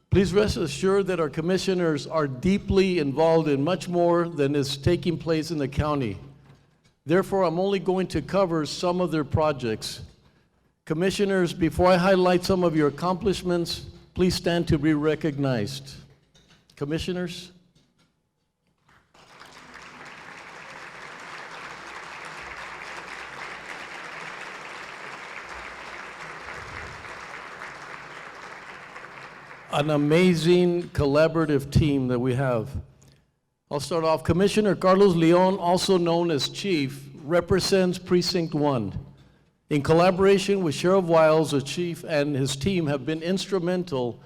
Please rest assured that our commissioners are deeply involved in much more than is taking place in the county. Therefore, I'm only going to cover some of their projects. Commissioners, before I highlight some of your accomplishments, please stand to be recognized. Commissioners. An amazing collaborative team that we have. I'll start off. Commissioner Carlos Leon, also known as Chief, represents Precinct 1. In collaboration with Sheriff Wiles, the Chief and his team have been instrumental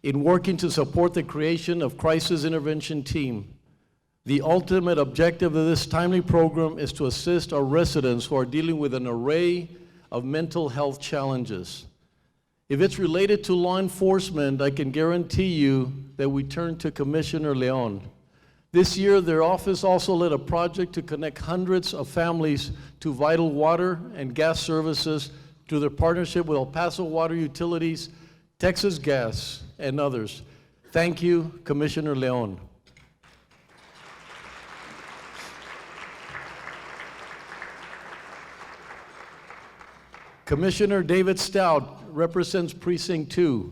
in working to support the creation of Crisis Intervention Team. The ultimate objective of this timely program is to assist our residents who are dealing with an array of mental health challenges. If it's related to law enforcement, I can guarantee you that we turn to Commissioner Leon. This year, their office also led a project to connect hundreds of families to vital water and gas services through their partnership with El Paso Water Utilities, Texas Gas, and others. Thank you, Commissioner Leon. Commissioner David Stout represents Precinct 2.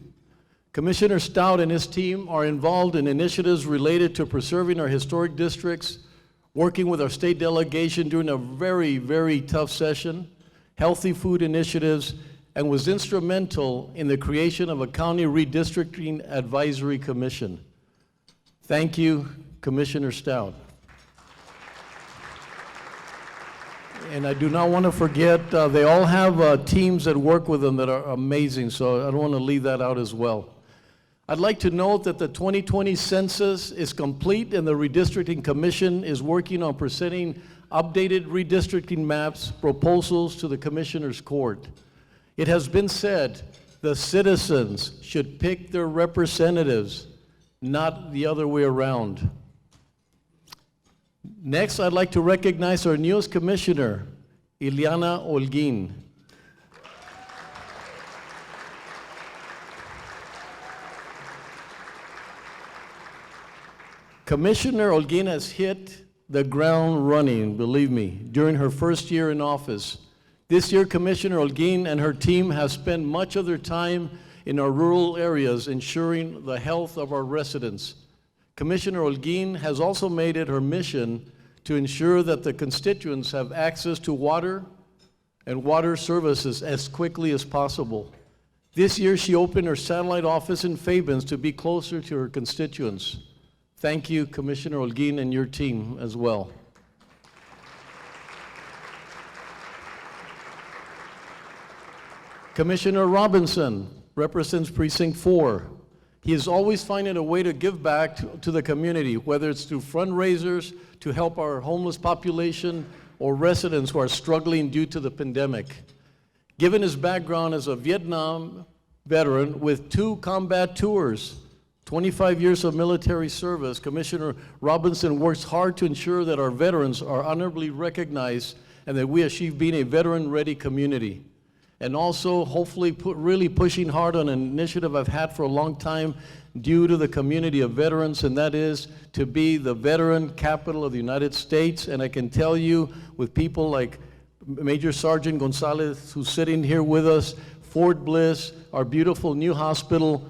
Commissioner Stout and his team are involved in initiatives related to preserving our historic districts, working with our state delegation during a very, very tough session, healthy food initiatives, and was instrumental in the creation of a county redistricting advisory commission. Thank you, Commissioner Stout. And I do not want to forget, they all have teams that work with them that are amazing, so I don't want to leave that out as well. I'd like to note that the 2020 census is complete and the Redistricting Commission is working on presenting updated redistricting maps, proposals to the Commissioner's Court. It has been said the citizens should pick their representatives, not the other way around. Next, I'd like to recognize our newest commissioner, Ileana Holguin. Commissioner Holguin has hit the ground running, believe me, during her first year in office. This year, Commissioner Holguin and her team have spent much of their time in our rural areas ensuring the health of our residents. Commissioner Holguin has also made it her mission to ensure that the constituents have access to water and water services as quickly as possible. This year, she opened her satellite office in Fabens to be closer to her constituents. Thank you, Commissioner Holguin, and your team as well. Commissioner Robinson represents Precinct 4. He is always finding a way to give back to the community, whether it's through fundraisers to help our homeless population or residents who are struggling due to the pandemic. Given his background as a Vietnam veteran with 2 combat tours, 25 years of military service, Commissioner Robinson works hard to ensure that our veterans are honorably recognized and that we achieve being a veteran-ready community. And also, hopefully, really pushing hard on an initiative I've had for a long time due to the community of veterans, and that is to be the veteran capital of the United States. And I can tell you, with people like Major Sergeant Gonzalez, who's sitting here with us, Fort Bliss, our beautiful new hospital,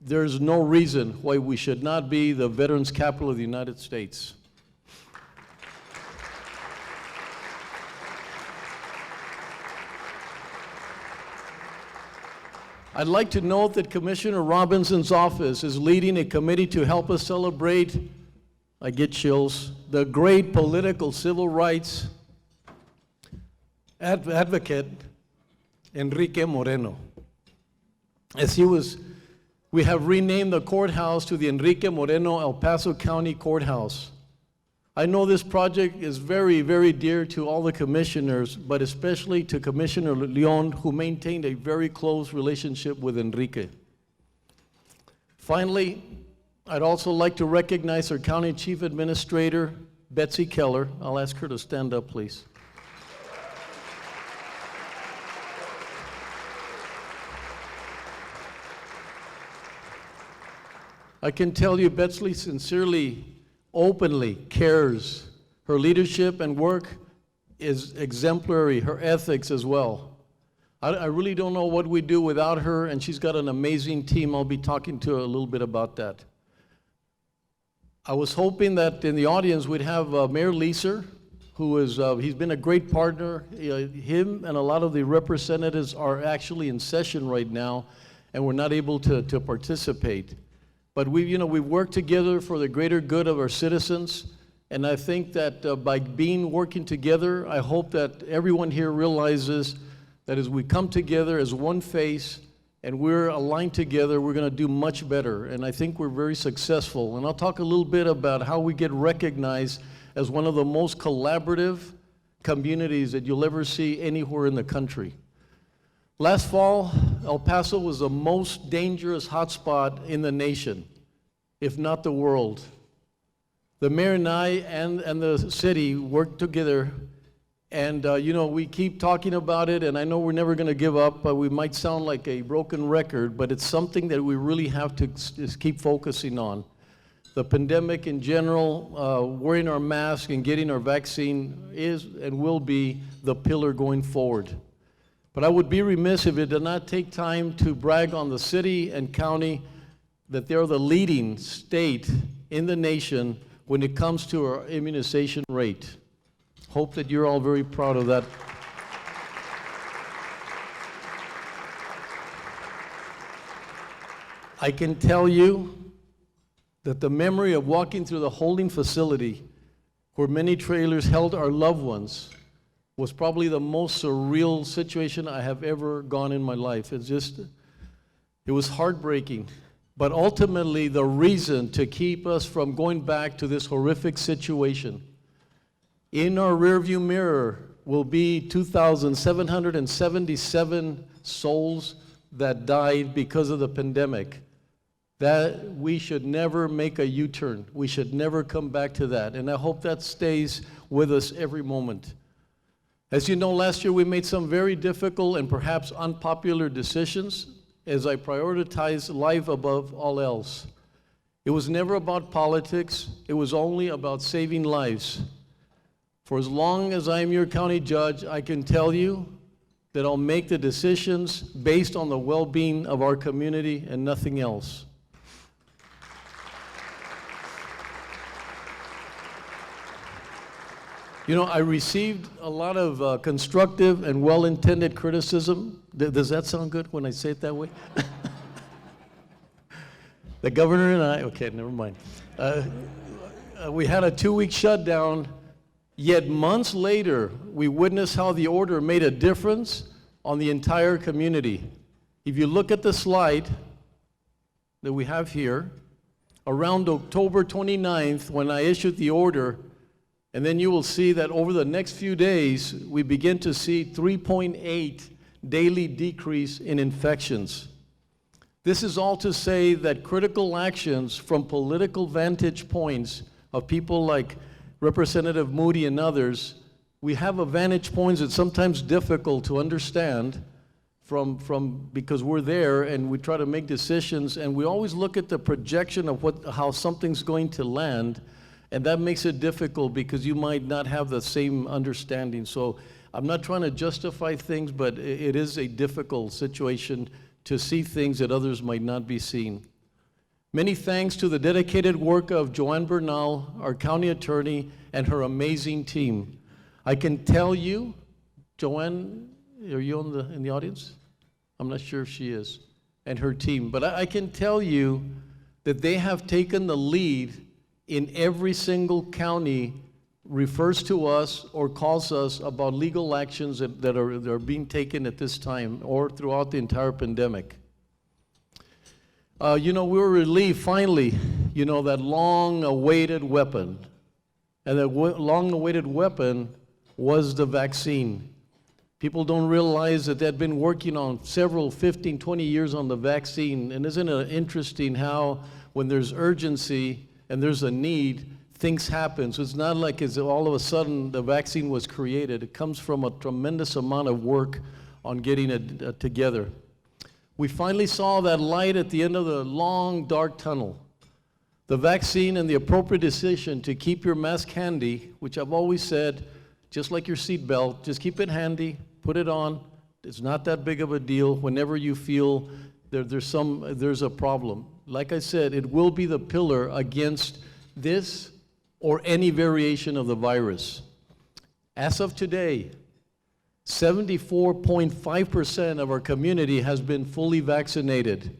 there's no reason why we should not be the veterans capital of the United States. I'd like to note that Commissioner Robinson's office is leading a committee to help us celebrate, I get chills, the great political civil rights advocate, Enrique Moreno. We have renamed the courthouse to the Enrique Moreno El Paso County Courthouse. I know this project is very, very dear to all the commissioners, but especially to Commissioner Leon, who maintained a very close relationship with Enrique. Finally, I'd also like to recognize our County Chief Administrator, Betsy Keller. I'll ask her to stand up, please. I can tell you Betsy sincerely, openly cares. Her leadership and work is exemplary, her ethics as well. I really don't know what we'd do without her, and she's got an amazing team. I'll be talking to her a little bit about that. I was hoping that in the audience we'd have Mayor Leeser, who is, he's been a great partner. Him and a lot of the representatives are actually in session right now, and we're not able to participate. But we've worked together for the greater good of our citizens, and I think that by working together, I hope that everyone here realizes that as we come together as one face and we're aligned together, we're going to do much better. And I think we're very successful. And I'll talk a little bit about how we get recognized as one of the most collaborative communities that you'll ever see anywhere in the country. Last fall, El Paso was the most dangerous hotspot in the nation, if not the world. The mayor and I and the city worked together, and we keep talking about it, and I know we're never going to give up, but we might sound like a broken record, but it's something that we really have to just keep focusing on. The pandemic in general, wearing our mask and getting our vaccine is and will be the pillar going forward. But I would be remiss if it did not take time to brag on the city and county that they're the leading state in the nation when it comes to our immunization rate. Hope that you're all very proud of that. I can tell you that the memory of walking through the holding facility where many trailers held our loved ones was probably the most surreal situation I have ever gone in my life. It was heartbreaking. But ultimately, the reason to keep us from going back to this horrific situation, in our rearview mirror will be 2,777 souls that died because of the pandemic. That we should never make a U-turn. We should never come back to that. And I hope that stays with us every moment. As you know, last year we made some very difficult and perhaps unpopular decisions as I prioritized life above all else. It was never about politics. It was only about saving lives. For as long as I am your county judge, I can tell you that I'll make the decisions based on the well-being of our community and nothing else. I received a lot of constructive and well-intended criticism. Does that sound good when I say it that way? The governor and I, okay, never mind. We had a 2-week shutdown, yet months later, we witnessed how the order made a difference on the entire community. If you look at the slide that we have here, around October 29th, when I issued the order, and then you will see that over the next few days, we begin to see 3.8 daily decrease in infections. This is all to say that critical actions from political vantage points of people like Representative Moody and others, we have a vantage points that's sometimes difficult to understand because we're there and we try to make decisions, and we always look at the projection of how something's going to land. And that makes it difficult because you might not have the same understanding. So I'm not trying to justify things, but it is a difficult situation to see things that others might not be seeing. Many thanks to the dedicated work of Joanne Bernal, our county attorney, and her amazing team. I can tell you, Joanne, are you in the audience? I'm not sure if she is, and her team. But I can tell you that they have taken the lead in every single county refers to us or calls us about legal actions that are being taken at this time or throughout the entire pandemic. We were relieved finally, that long-awaited weapon. And that long-awaited weapon was the vaccine. People don't realize that they'd been working on 15, 20 years on the vaccine. And isn't it interesting how when there's urgency and there's a need, things happen. So it's not like all of a sudden the vaccine was created. It comes from a tremendous amount of work on getting it together. We finally saw that light at the end of the long, dark tunnel. The vaccine and the appropriate decision to keep your mask handy, which I've always said, just like your seatbelt, just keep it handy, put it on. It's not that big of a deal whenever you feel there's a problem. Like I said, it will be the pillar against this or any variation of the virus. As of today, 74.5% of our community has been fully vaccinated.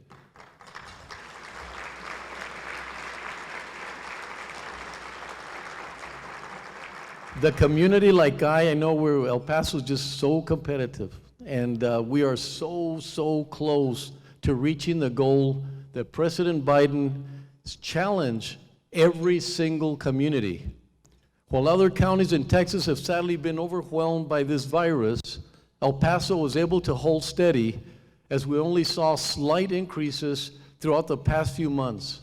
The community like I know El Paso is just so competitive, and we are so close to reaching the goal that President Biden's challenged every single community. While other counties in Texas have sadly been overwhelmed by this virus, El Paso was able to hold steady as we only saw slight increases throughout the past few months.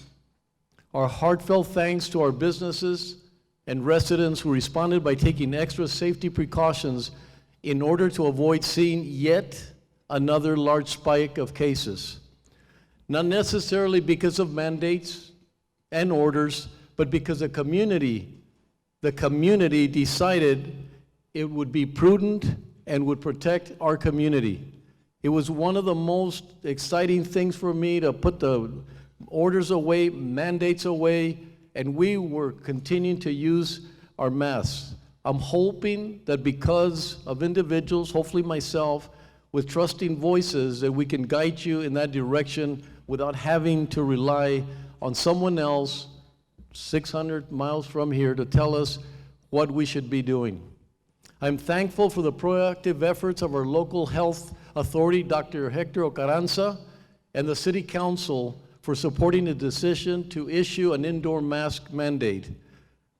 Our heartfelt thanks to our businesses and residents who responded by taking extra safety precautions in order to avoid seeing yet another large spike of cases. Not necessarily because of mandates and orders, but because the community decided it would be prudent and would protect our community. It was one of the most exciting things for me to put the orders away, mandates away, and we were continuing to use our masks. I'm hoping that because of individuals, hopefully myself, with trusting voices, that we can guide you in that direction without having to rely on someone else 600 miles from here to tell us what we should be doing. I'm thankful for the proactive efforts of our local health authority, Dr. Hector Ocaranza, and the City Council for supporting the decision to issue an indoor mask mandate.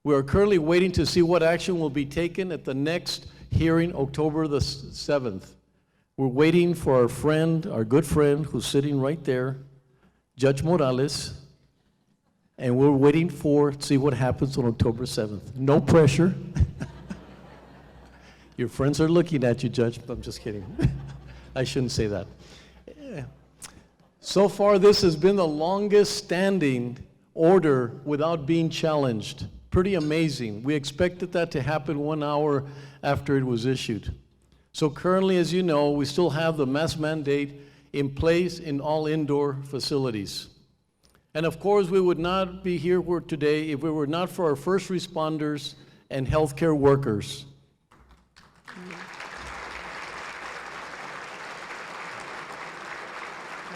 We are currently waiting to see what action will be taken at the next hearing, October the 7th. We're waiting for our friend, our good friend, who's sitting right there, Judge Morales, and we're waiting to see what happens on October 7th. No pressure. Your friends are looking at you, Judge. I'm just kidding. I shouldn't say that. So far, this has been the longest standing order without being challenged. Pretty amazing. We expected that to happen 1 hour after it was issued. So currently, as you know, we still have the mask mandate in place in all indoor facilities. And of course, we would not be here today if it were not for our first responders and healthcare workers.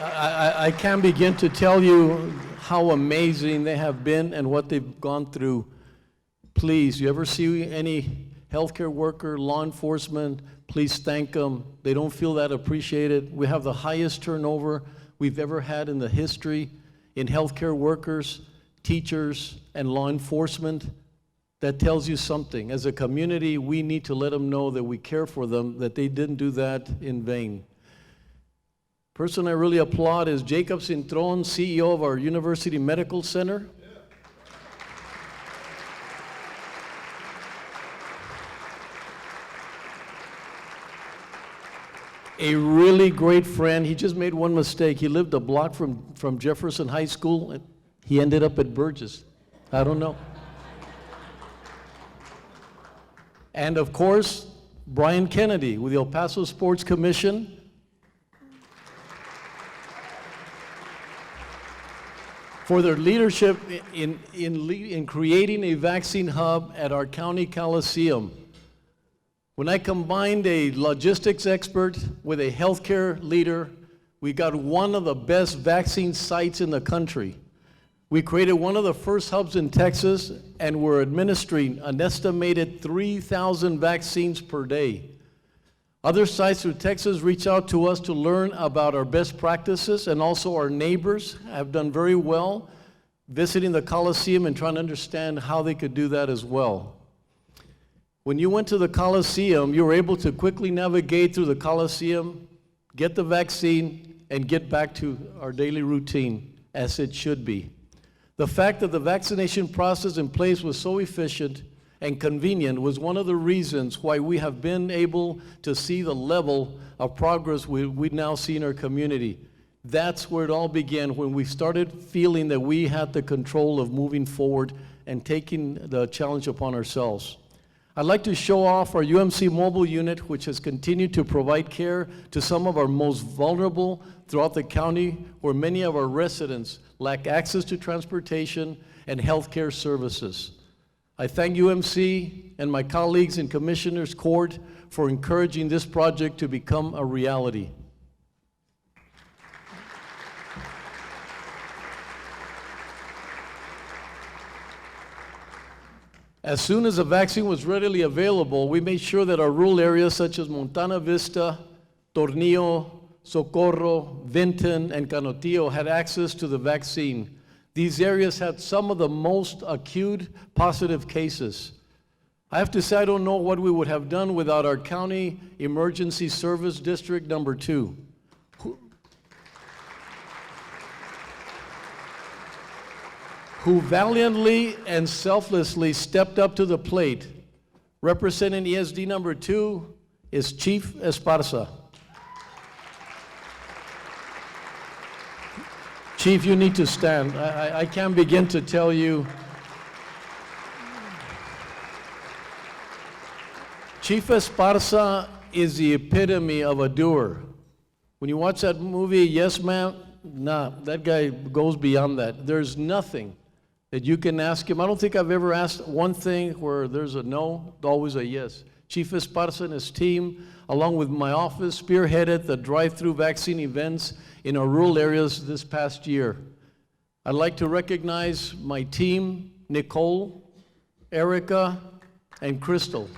I can't begin to tell you how amazing they have been and what they've gone through. Please, you ever see any healthcare worker, law enforcement, please thank them. They don't feel that appreciated. We have the highest turnover we've ever had in the history in healthcare workers, teachers, and law enforcement. That tells you something. As a community, we need to let them know that we care for them, that they didn't do that in vain. Person I really applaud is Jacob Cintron, CEO of our University Medical Center. A really great friend. He just made one mistake. He lived a block from Jefferson High School, and he ended up at Burgess. I don't know. And of course, Brian Kennedy with the El Paso Sports Commission. For their leadership in creating a vaccine hub at our county coliseum. When I combined a logistics expert with a healthcare leader, we got one of the best vaccine sites in the country. We created one of the first hubs in Texas, and we're administering an estimated 3,000 vaccines per day. Other sites through Texas reach out to us to learn about our best practices, and also our neighbors have done very well visiting the Coliseum and trying to understand how they could do that as well. When you went to the Coliseum, you were able to quickly navigate through the Coliseum, get the vaccine, and get back to our daily routine as it should be. The fact that the vaccination process in place was so efficient and convenient was one of the reasons why we have been able to see the level of progress we now see in our community. That's where it all began, when we started feeling that we had the control of moving forward and taking the challenge upon ourselves. I'd like to show off our UMC mobile unit, which has continued to provide care to some of our most vulnerable throughout the county, where many of our residents lack access to transportation and healthcare services. I thank UMC and my colleagues in Commissioners Court for encouraging this project to become a reality. As soon as the vaccine was readily available, we made sure that our rural areas such as Montana Vista, Tornillo, Socorro, Vinton, and Canotillo had access to the vaccine. These areas had some of the most acute positive cases. I have to say, I don't know what we would have done without our County Emergency Service District number 2. Who valiantly and selflessly stepped up to the plate. Representing ESD number 2 is Chief Esparza. Chief, you need to stand. I can't begin to tell you. Chief Esparza is the epitome of a doer. When you watch that movie, Yes Ma'am, nah, that guy goes beyond that. There's nothing that you can ask him. I don't think I've ever asked one thing where there's a no, always a yes. Chief Esparza and his team, along with my office, spearheaded the drive-through vaccine events in our rural areas this past year. I'd like to recognize my team, Nicole, Erica, and Crystal.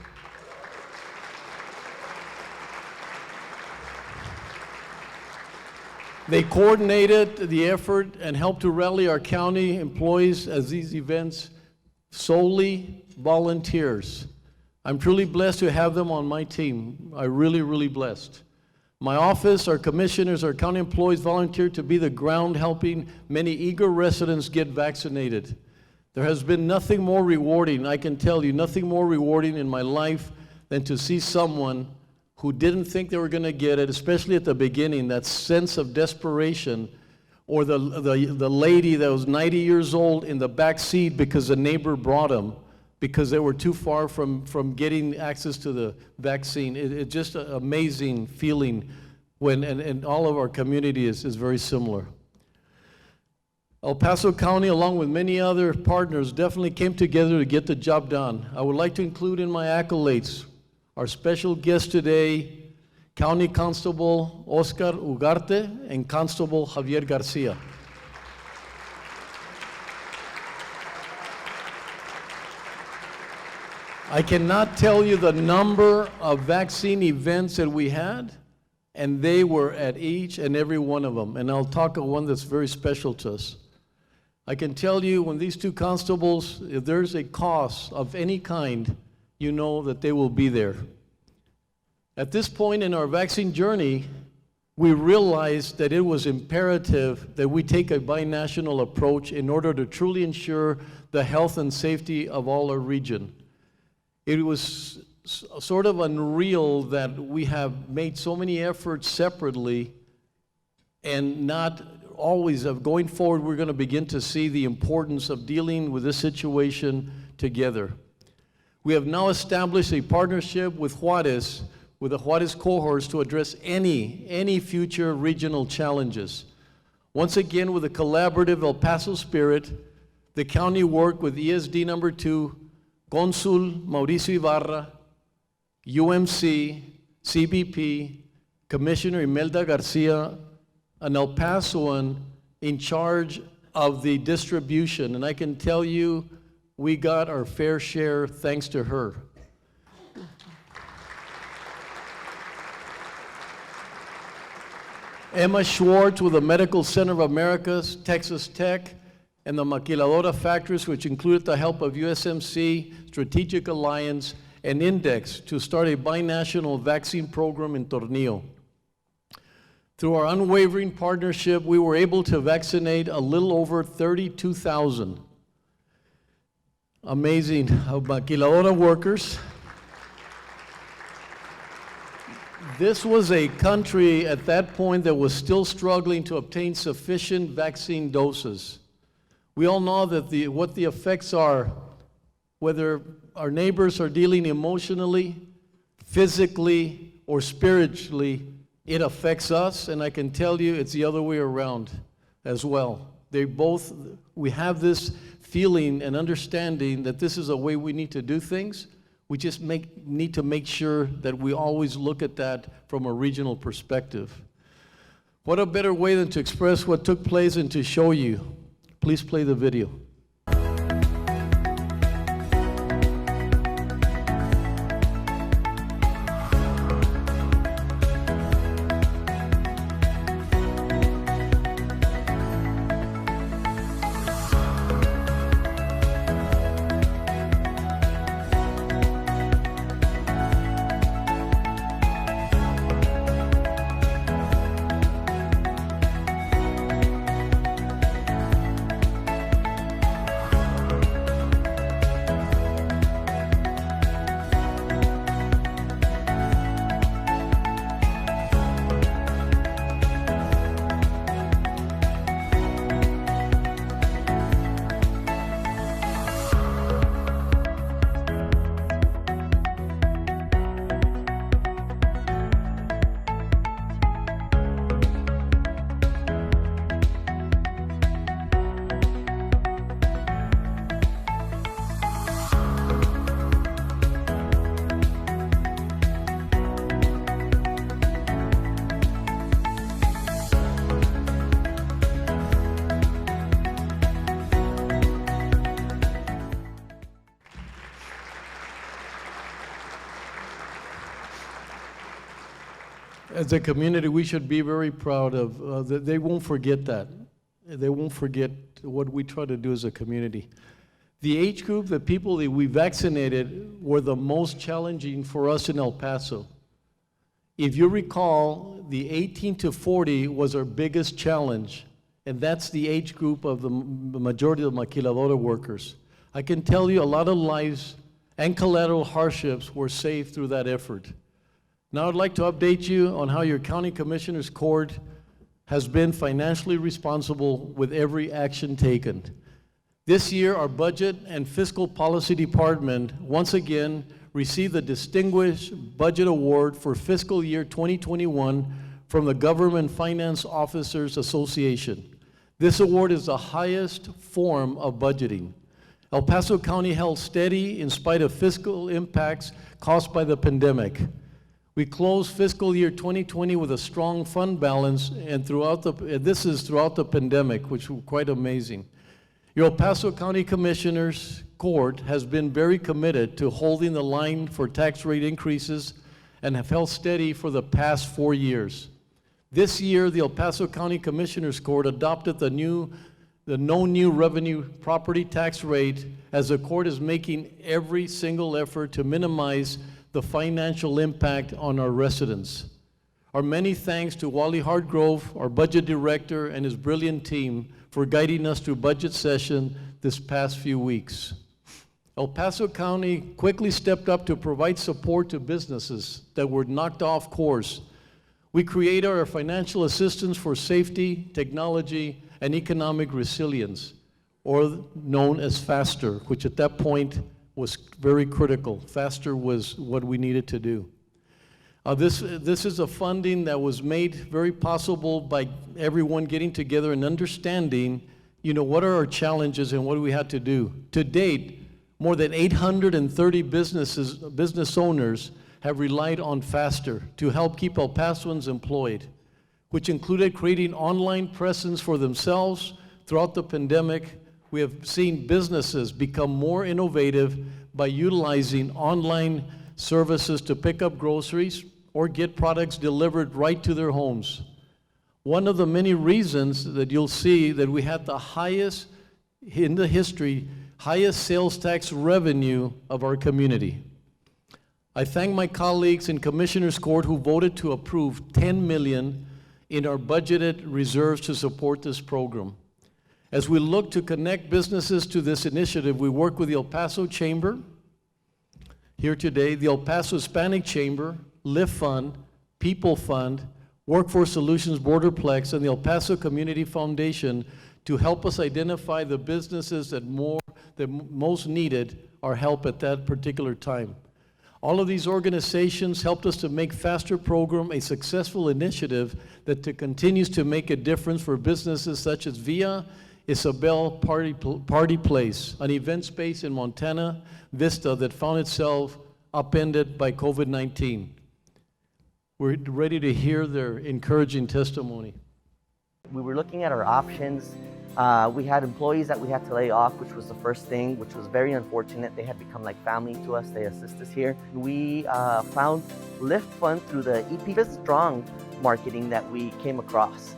They coordinated the effort and helped to rally our county employees as these events solely volunteers. I'm truly blessed to have them on my team. I'm really blessed. My office, our commissioners, our county employees volunteered to be the ground helping many eager residents get vaccinated. There has been nothing more rewarding, I can tell you, nothing more rewarding in my life than to see someone who didn't think they were going to get it, especially at the beginning, that sense of desperation, or the lady that was 90 years old in the back seat because the neighbor brought them because they were too far from getting access to the vaccine. It's just an amazing feeling when, and all of our community is very similar. El Paso County, along with many other partners, definitely came together to get the job done. I would like to include in my accolades our special guest today, County Constable Oscar Ugarte and Constable Javier Garcia. I cannot tell you the number of vaccine events that we had, and they were at each and every one of them. And I'll talk of one that's very special to us. I can tell you, when these two constables, if there's a cost of any kind, you know that they will be there. At this point in our vaccine journey, we realized that it was imperative that we take a binational approach in order to truly ensure the health and safety of all our region. It was sort of unreal that we have made so many efforts separately and not always of going forward. We're going to begin to see the importance of dealing with this situation together. We have now established a partnership with Juarez, with the Juarez cohorts, to address any future regional challenges. Once again, with a collaborative El Paso spirit, the county worked with ESD number 2, Consul Mauricio Ibarra, UMC, CBP, Commissioner Imelda Garcia, an El Pasoan in charge of the distribution. And I can tell you, we got our fair share thanks to her. Emma Schwartz with the Medical Center of Americas, Texas Tech, and the Maquiladora factories, which included the help of USMC, Strategic Alliance, and Index to start a binational vaccine program in Tornillo. Through our unwavering partnership, we were able to vaccinate a little over 32,000 amazing maquiladora workers. This was a country at that point that was still struggling to obtain sufficient vaccine doses. We all know that what the effects are, whether our neighbors are dealing emotionally, physically, or spiritually, it affects us, and I can tell you it's the other way around as well. We have this feeling and understanding that this is a way we need to do things. We just need to make sure that we always look at that from a regional perspective. What a better way than to express what took place and to show you. Please play the video. As a community, we should be very proud of that. They won't forget that. They won't forget what we try to do as a community. The age group, the people that we vaccinated, were the most challenging for us in El Paso. If you recall, the 18 to 40 was our biggest challenge, and that's the age group of the majority of maquiladora workers. I can tell you a lot of lives and collateral hardships were saved through that effort. Now I'd like to update you on how your County Commissioners Court has been financially responsible with every action taken. This year, our Budget and Fiscal Policy Department once again received the Distinguished Budget Award for fiscal year 2021 from the Government Finance Officers Association. This award is the highest form of budgeting. El Paso County held steady in spite of fiscal impacts caused by the pandemic. We closed fiscal year 2020 with a strong fund balance, and this is throughout the pandemic, which was quite amazing. Your El Paso County Commissioners Court has been very committed to holding the line for tax rate increases and have held steady for the past 4 years. This year, the El Paso County Commissioners Court adopted the no new revenue property tax rate, as the court is making every single effort to minimize the financial impact on our residents. Our many thanks to Wally Hartgrove, our budget director, and his brilliant team for guiding us through budget session this past few weeks. El Paso County quickly stepped up to provide support to businesses that were knocked off course. We created our financial assistance for safety, technology, and economic resilience, or known as FASTER, which at that point was very critical. FASTER was what we needed to do. This is a funding that was made very possible by everyone getting together and understanding, what are our challenges and what do we have to do. To date, more than 830 business owners have relied on FASTER to help keep El Pasoans employed, which included creating online presence for themselves. Throughout the pandemic, we have seen businesses become more innovative by utilizing online services to pick up groceries or get products delivered right to their homes. One of the many reasons that you'll see that we had the highest in the history, highest sales tax revenue of our community. I thank my colleagues in Commissioners Court who voted to approve $10 million in our budgeted reserves to support this program. As we look to connect businesses to this initiative, we work with the El Paso Chamber here today, the El Paso Hispanic Chamber, Lift Fund, People Fund, Workforce Solutions Borderplex, and the El Paso Community Foundation to help us identify the businesses that most needed our help at that particular time. All of these organizations helped us to make Faster Program a successful initiative that continues to make a difference for businesses such as Via Isabel Party Place, an event space in Montana Vista that found itself upended by COVID-19. We're ready to hear their encouraging testimony. We were looking at our options. We had employees that we had to lay off, which was the first thing, which was very unfortunate. They had become like family to us. They assist us here. We found Lift Fund through the EP Strong marketing that we came across.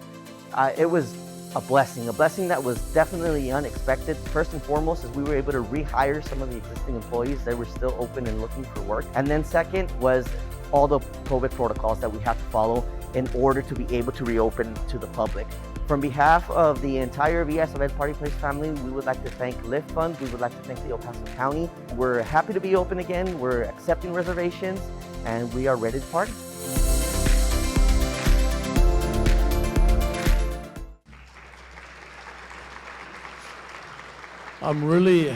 It was a blessing that was definitely unexpected. First and foremost is we were able to rehire some of the existing employees. They were still open and looking for work. And then second was all the COVID protocols that we had to follow in order to be able to reopen to the public. From behalf of the entire VS Event Party Place family, we would like to thank Lift Fund. We would like to thank the El Paso County. We're happy to be open again. We're accepting reservations and we are ready to party. I'm really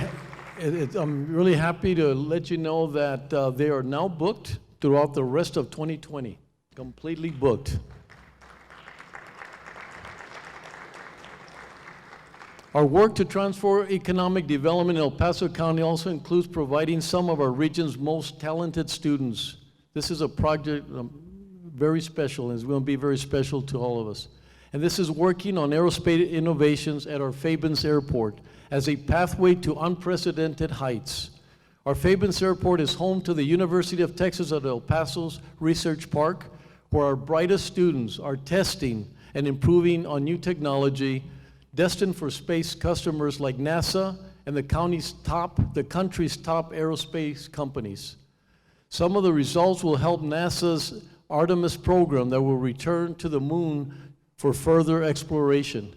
happy to let you know that they are now booked throughout the rest of 2020, completely booked. Our work to transform economic development in El Paso County also includes providing some of our region's most talented students. This is a project very special, and it's going to be very special to all of us. And this is working on aerospace innovations at our Fabens Airport as a pathway to unprecedented heights. Our Fabens Airport is home to the University of Texas at El Paso's Research Park, where our brightest students are testing and improving on new technology destined for space customers like NASA and the country's top aerospace companies. Some of the results will help NASA's Artemis program that will return to the moon for further exploration.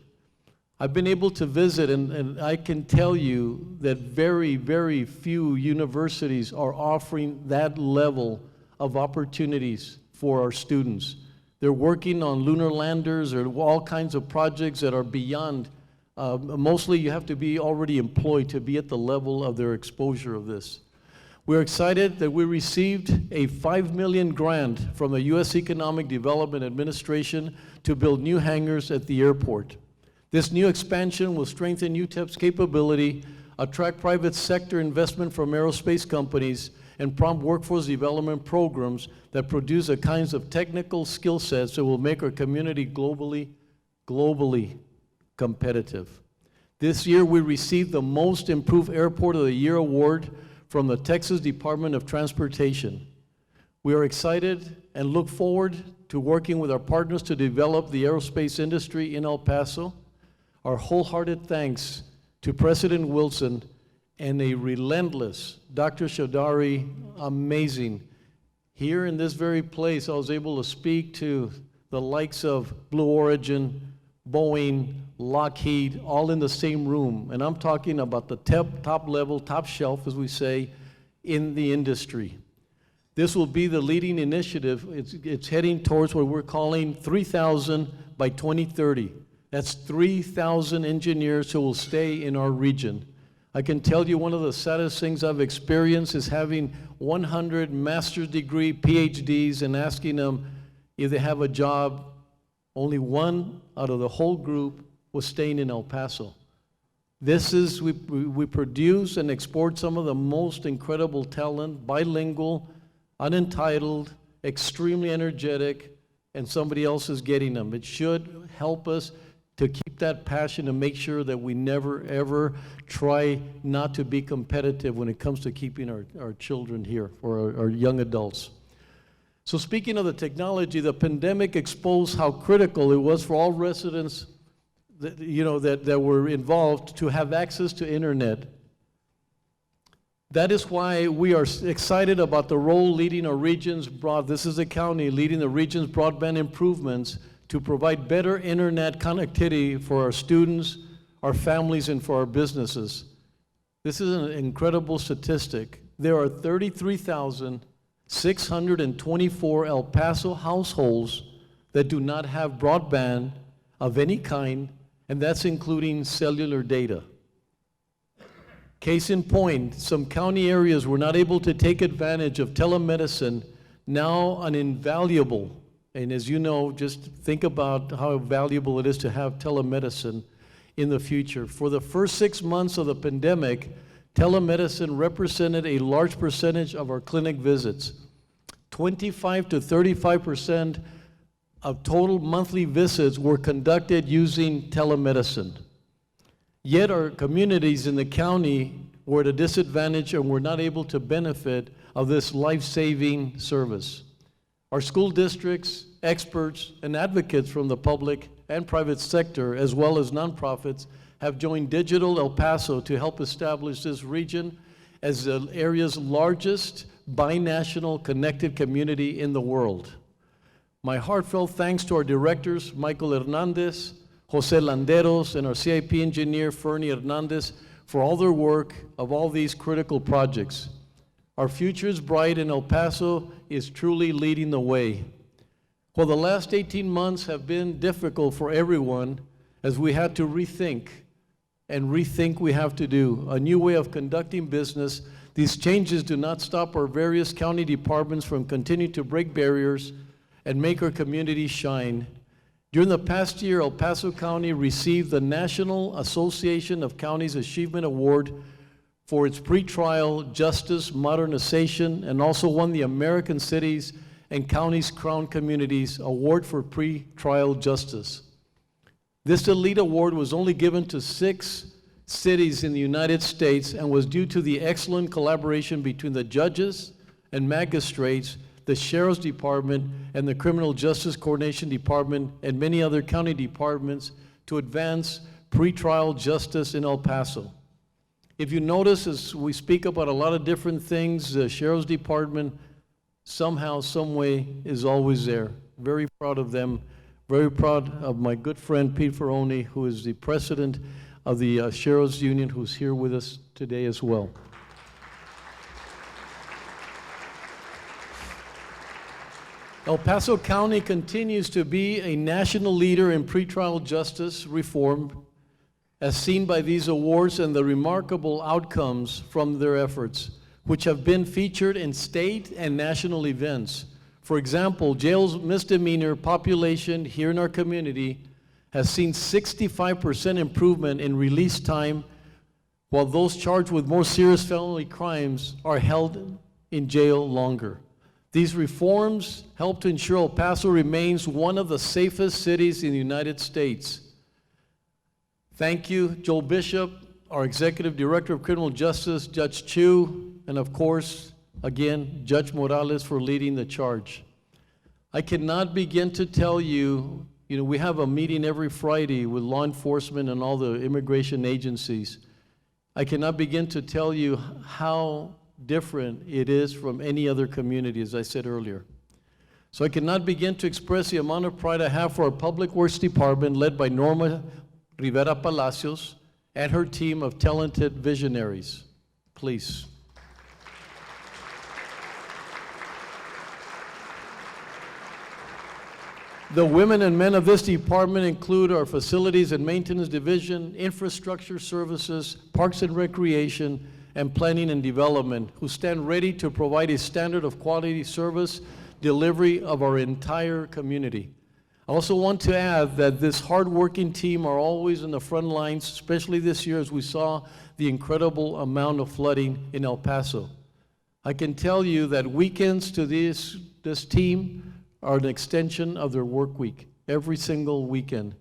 I've been able to visit, and I can tell you that very, very few universities are offering that level of opportunities for our students. They're working on lunar landers or all kinds of projects that are beyond, mostly you have to be already employed to be at the level of their exposure of this. We're excited that we received a $5 million grant from the U.S. Economic Development Administration to build new hangars at the airport. This new expansion will strengthen UTEP's capability, attract private sector investment from aerospace companies, and prompt workforce development programs that produce the kinds of technical skill sets that will make our community globally competitive. This year, we received the Most Improved Airport of the Year award from the Texas Department of Transportation. We are excited and look forward to working with our partners to develop the aerospace industry in El Paso. Our wholehearted thanks to President Wilson and a relentless Dr. Shadari, amazing. Here in this very place, I was able to speak to the likes of Blue Origin, Boeing, Lockheed, all in the same room. And I'm talking about the top level, top shelf, as we say, in the industry. This will be the leading initiative. It's heading towards what we're calling 3,000 by 2030. That's 3,000 engineers who will stay in our region. I can tell you one of the saddest things I've experienced is having 100 master's degree PhDs and asking them if they have a job. Only one out of the whole group was staying in El Paso. We produce and export some of the most incredible talent, bilingual, unentitled, extremely energetic, and somebody else is getting them. It should help us to keep that passion and make sure that we never, ever try not to be competitive when it comes to keeping our children here, or our young adults. So speaking of the technology, the pandemic exposed how critical it was for all residents that were involved to have access to internet. That is why we are excited about the role leading our region's this is the county leading the region's broadband improvements to provide better internet connectivity for our students, our families, and for our businesses. This is an incredible statistic. There are 33,000 624 El Paso households that do not have broadband of any kind, and that's including cellular data. Case in point, some county areas were not able to take advantage of telemedicine, now an invaluable, and as you know, just think about how valuable it is to have telemedicine in the future. For the first 6 months of the pandemic, telemedicine represented a large percentage of our clinic visits. 25 to 35% of total monthly visits were conducted using telemedicine. Yet our communities in the county were at a disadvantage and were not able to benefit of this life-saving service. Our school districts, experts, and advocates from the public and private sector, as well as nonprofits, have joined Digital El Paso to help establish this region as the area's largest binational connected community in the world. My heartfelt thanks to our directors, Michael Hernandez, Jose Landeros, and our CIP engineer, Fernie Hernandez, for all their work of all these critical projects. Our future is bright, and El Paso is truly leading the way. Well, the last 18 months have been difficult for everyone as we had to rethink we have to do a new way of conducting business. These changes do not stop our various county departments from continuing to break barriers and make our community shine. During the past year, El Paso County received the National Association of Counties Achievement Award for its pretrial justice modernization, and also won the American Cities and Counties Crown Communities Award for Pretrial Justice. This elite award was only given to 6 cities in the United States and was due to the excellent collaboration between the judges and magistrates, the Sheriff's Department, and the Criminal Justice Coordination Department, and many other county departments to advance pretrial justice in El Paso. If you notice, as we speak about a lot of different things, the Sheriff's Department somehow, some way is always there. Very proud of them. Very proud of my good friend Pete Ferroni, who is the president of the Sheriff's Union, who's here with us today as well. El Paso County continues to be a national leader in pretrial justice reform, as seen by these awards and the remarkable outcomes from their efforts, which have been featured in state and national events. For example, jail's misdemeanor population here in our community has seen 65% improvement in release time, while those charged with more serious felony crimes are held in jail longer. These reforms help to ensure El Paso remains one of the safest cities in the United States. Thank you, Joel Bishop, our Executive Director of Criminal Justice, Judge Chu, and of course, again, Judge Morales for leading the charge. I cannot begin to tell you, we have a meeting every Friday with law enforcement and all the immigration agencies. I cannot begin to tell you how different it is from any other community, as I said earlier. So I cannot begin to express the amount of pride I have for our Public Works Department, led by Norma Rivera Palacios and her team of talented visionaries. Please. The women and men of this department include our Facilities and Maintenance Division, Infrastructure Services, Parks and Recreation, and Planning and Development, who stand ready to provide a standard of quality service delivery of our entire community. I also want to add that this hardworking team are always in the front lines, especially this year as we saw the incredible amount of flooding in El Paso. I can tell you that weekends to this team are an extension of their work week, every single weekend.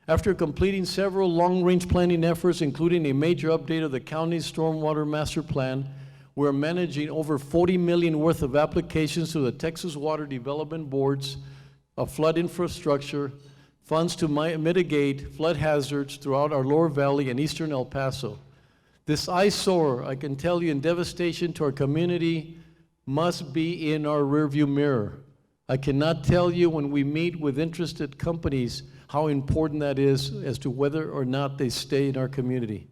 After completing several long-range planning efforts, including a major update of the county's stormwater master plan, we're managing over $40 million worth of applications to the Texas Water Development Boards of flood infrastructure, funds to mitigate flood hazards throughout our lower valley and eastern El Paso. This eyesore, I can tell you, in devastation to our community must be in our rearview mirror. I cannot tell you when we meet with interested companies how important that is as to whether or not they stay in our community.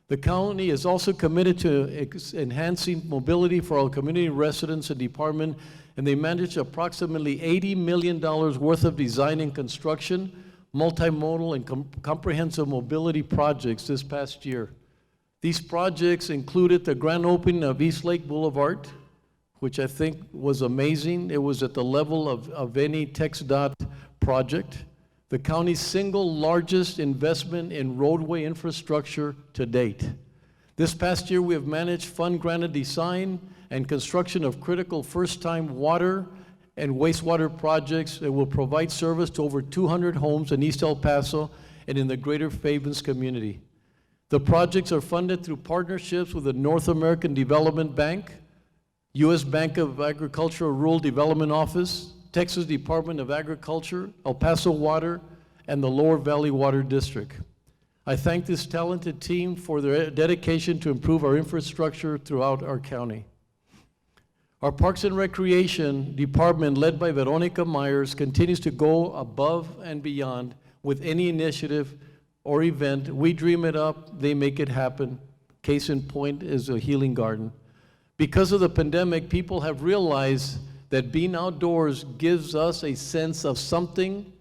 The county is also committed to enhancing mobility for our community residents and department, and they managed approximately $80 million worth of design and construction, multimodal and comprehensive mobility projects this past year. These projects included the grand opening of East Lake Boulevard, which I think was amazing. It was at the level of any TxDOT project. The county's single largest investment in roadway infrastructure to date. This past year, we have managed fund-granted design and construction of critical first-time water and wastewater projects that will provide service to over 200 homes in East El Paso and in the greater Favens community. The projects are funded through partnerships with the North American Development Bank, U.S. Bank of Agricultural Rural Development Office, Texas Department of Agriculture, El Paso Water, and the Lower Valley Water District. I thank this talented team for their dedication to improve our infrastructure throughout our county. Our Parks and Recreation Department, led by Veronica Myers, continues to go above and beyond with any initiative or event. We dream it up, they make it happen. Case in point is a healing garden. Because of the pandemic, people have realized that being outdoors gives us a sense of something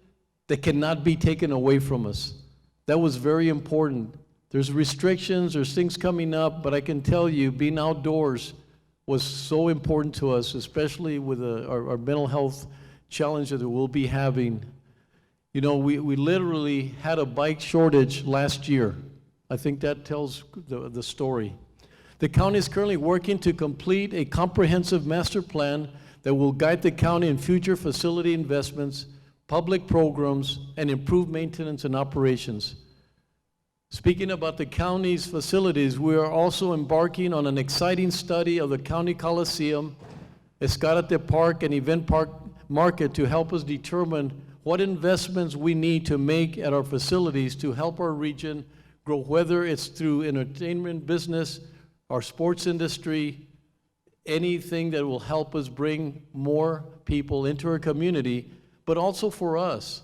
that cannot be taken away from us. That was very important. There's restrictions, there's things coming up, but I can tell you, being outdoors was so important to us, especially with our mental health challenge that we'll be having. You know, we literally had a bike shortage last year. I think that tells the story. The county is currently working to complete a comprehensive master plan that will guide the county in future facility investments, public programs, and improved maintenance and operations. Speaking about the county's facilities, we are also embarking on an exciting study of the County Coliseum, Escárate Park, and Event Park Market to help us determine what investments we need to make at our facilities to help our region grow, whether it's through entertainment business, our sports industry, anything that will help us bring more people into our community, but also for us.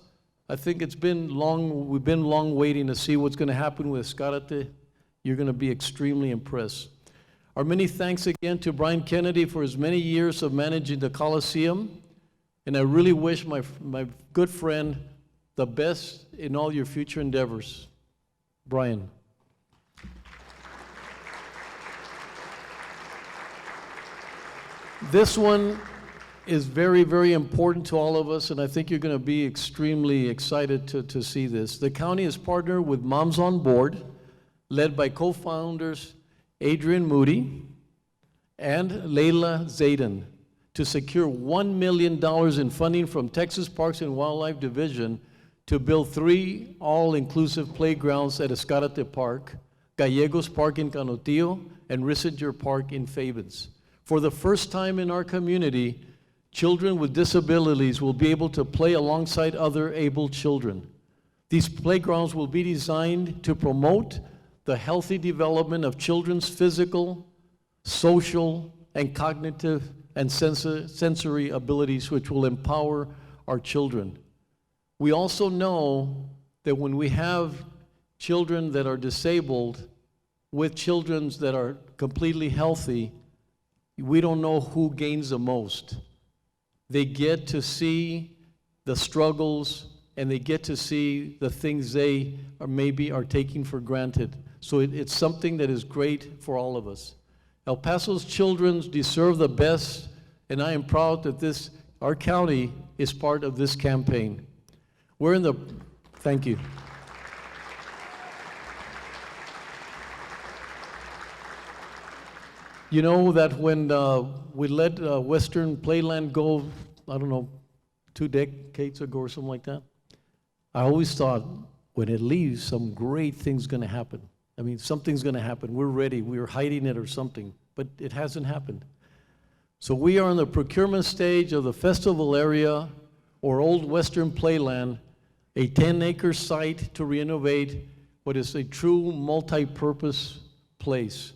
I think we've been long waiting to see what's going to happen with Escárate. You're going to be extremely impressed. Our many thanks again to Brian Kennedy for his many years of managing the Coliseum, and I really wish my good friend the best in all your future endeavors. Brian. This one is very, very important to all of us, and I think you're going to be extremely excited to see this. The county is partnered with Moms on Board, led by co-founders Adrian Moody and Leila Zayden, to secure $1 million in funding from Texas Parks and Wildlife Division to build 3 all-inclusive playgrounds at Escárate Park, Gallegos Park in Canutillo, and Rissinger Park in Favens. For the first time in our community, children with disabilities will be able to play alongside other able children. These playgrounds will be designed to promote the healthy development of children's physical, social, and cognitive and sensory abilities, which will empower our children. We also know that when we have children that are disabled with children that are completely healthy, we don't know who gains the most. They get to see the struggles, and they get to see the things they maybe are taking for granted. So it's something that is great for all of us. El Paso's children deserve the best, and I am proud that our county is part of this campaign. Thank you. You know that when we let Western Playland go, I don't know, 2 decades ago or something like that, I always thought when it leaves, some great thing's going to happen. I mean, something's going to happen. We're ready. We were hiding it or something, but it hasn't happened. So we are in the procurement stage of the festival area or Old Western Playland, a 10-acre site to renovate what is a true multi-purpose place.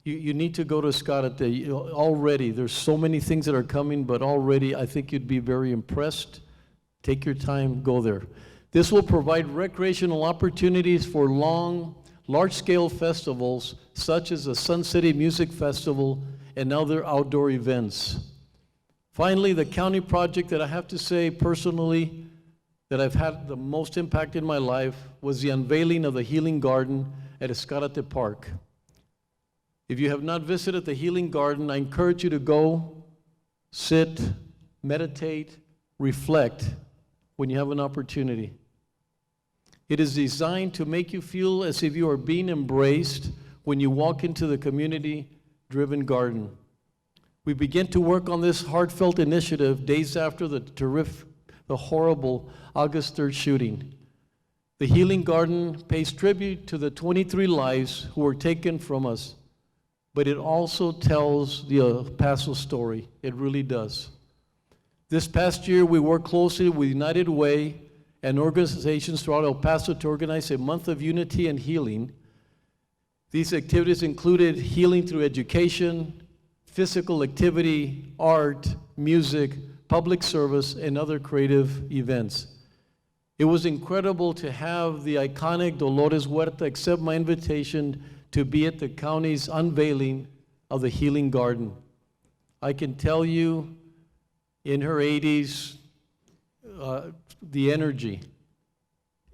You need to go to Escárate. Already, there's so many things that are coming, but already I think you'd be very impressed. Take your time, go there. This will provide recreational opportunities for large-scale festivals such as the Sun City Music Festival and other outdoor events. Finally, the county project that I have to say personally that I've had the most impact in my life was the unveiling of the Healing Garden at Escarate Park. If you have not visited the Healing Garden, I encourage you to go, sit, meditate, reflect when you have an opportunity. It is designed to make you feel as if you are being embraced when you walk into the community-driven garden. We began to work on this heartfelt initiative days after the horrible August 3rd shooting. The Healing Garden pays tribute to the 23 lives who were taken from us, but it also tells the Paso story. It really does. This past year, we worked closely with United Way and organizations throughout El Paso to organize a month of unity and healing. These activities included healing through education, physical activity, art, music, public service, and other creative events. It was incredible to have the iconic Dolores Huerta accept my invitation to be at the county's unveiling of the Healing Garden. I can tell you, in her 80s, the energy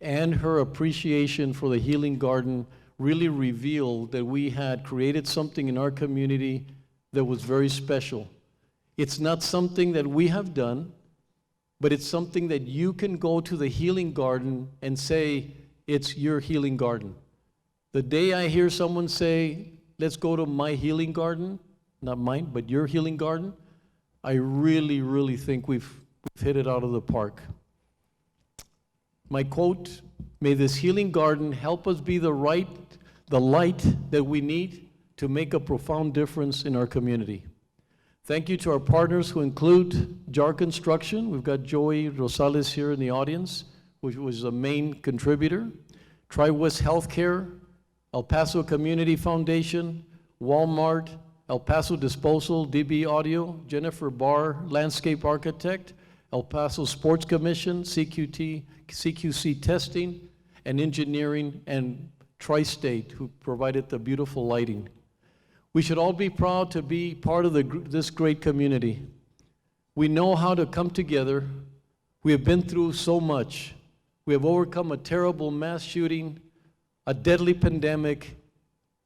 and her appreciation for the Healing Garden really revealed that we had created something in our community that was very special. It's not something that we have done, but it's something that you can go to the Healing Garden and say, it's your Healing Garden. The day I hear someone say, let's go to my Healing Garden, not mine, but your Healing Garden, I really, really think we've hit it out of the park. My quote, may this Healing Garden help us be the light that we need to make a profound difference in our community. Thank you to our partners who include JAR Construction. We've got Joey Rosales here in the audience, which was the main contributor. Tri-West Healthcare, El Paso Community Foundation, Walmart, El Paso Disposal, DB Audio, Jennifer Barr, Landscape Architect, El Paso Sports Commission, CQC Testing, and Engineering, and Tri-State, who provided the beautiful lighting. We should all be proud to be part of this great community. We know how to come together. We have been through so much. We have overcome a terrible mass shooting, a deadly pandemic,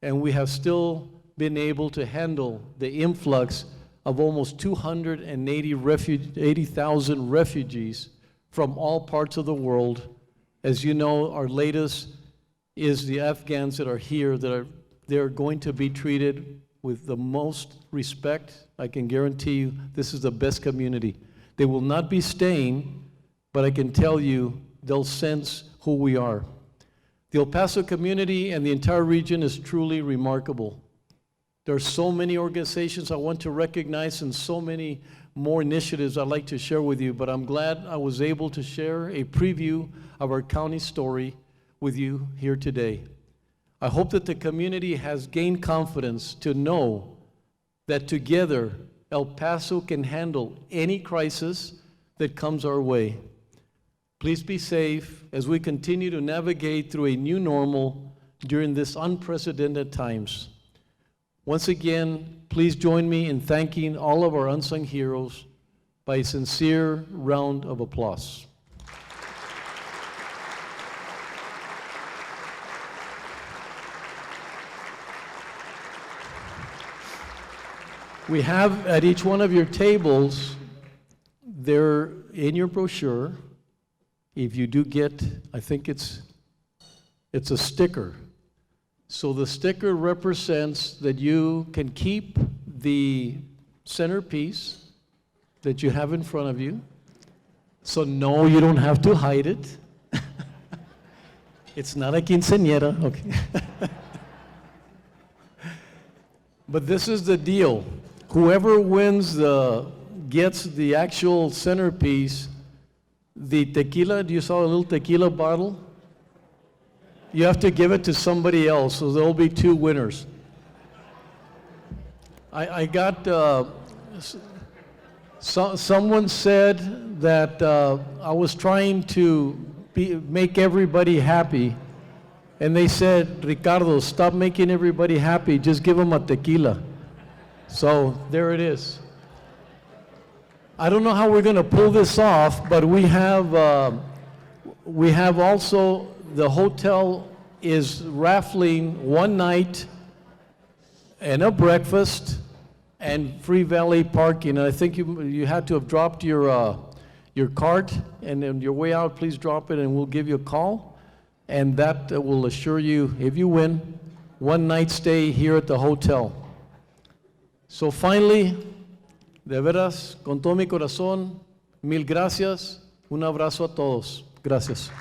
and we have still been able to handle the influx of almost 280,000 refugees from all parts of the world. As you know, our latest is the Afghans that are here they're going to be treated with the most respect. I can guarantee you this is the best community. They will not be staying, but I can tell you they'll sense who we are. The El Paso community and the entire region is truly remarkable. There are so many organizations I want to recognize and so many more initiatives I'd like to share with you, but I'm glad I was able to share a preview of our county story with you here today. I hope that the community has gained confidence to know that together El Paso can handle any crisis that comes our way. Please be safe as we continue to navigate through a new normal during this unprecedented times. Once again, please join me in thanking all of our unsung heroes by a sincere round of applause. We have at each one of your tables, there in your brochure, if you do get, I think it's a sticker. So the sticker represents that you can keep the centerpiece that you have in front of you. So no, you don't have to hide it. It's not a quinceañera, okay. But this is the deal. Whoever gets the actual centerpiece, the tequila, you saw a little tequila bottle? You have to give it to somebody else, so there'll be two winners. I got, someone said that I was trying to make everybody happy, And they said, Ricardo, stop making everybody happy, just give them a tequila. So there it is. I don't know how we're going to pull this off, but we have also, the hotel is raffling one night and a breakfast and free valet parking. And I think you had to have dropped your cart, and on your way out, please drop it and we'll give you a call. And that will assure you, if you win, one night stay here at the hotel. So finally, de veras, con todo mi corazón, mil gracias. Un abrazo a todos. Gracias.